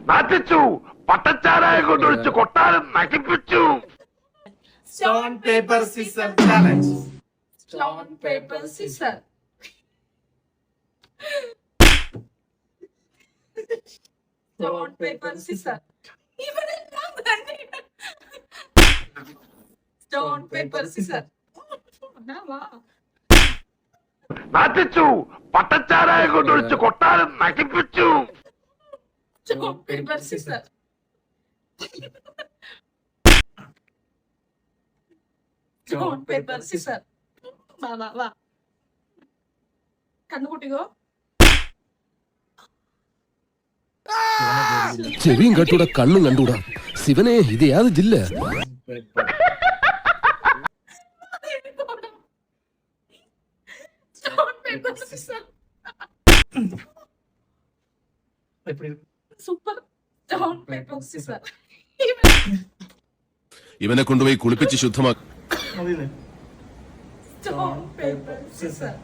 നാട്ടിച്ചു പട്ടച്ചാരായ കൊണ്ടൊഴിച്ച് കൊട്ടാരം നശിപ്പിച്ചു. Stone, paper, scissors challenge. Stone, paper, scissors. Stone, paper, scissors. ഇവരെല്ലാം തന്നെ. Stone, paper, scissors. നാട്ടിച്ചു പട്ടച്ചാരായ കൊണ്ടൊഴിച്ച് കൊട്ടാരം നശിപ്പിച്ചു. Stone, paper, scissors. Stone, paper, scissors. വാ കണ്ണുകൂട്ടിക്കോ. ചെവിയും കണ്ടൂടാ കണ്ണും കണ്ടൂടാ. ശിവനെ ഇത് യാത് ജില്ല? Stone, paper, scissors. Super. Stone, paper, scissors. ഇവനെ കൊണ്ടുപോയി കുളിപ്പിച്ച് ശുദ്ധമാക്കി. Stone, paper, scissors.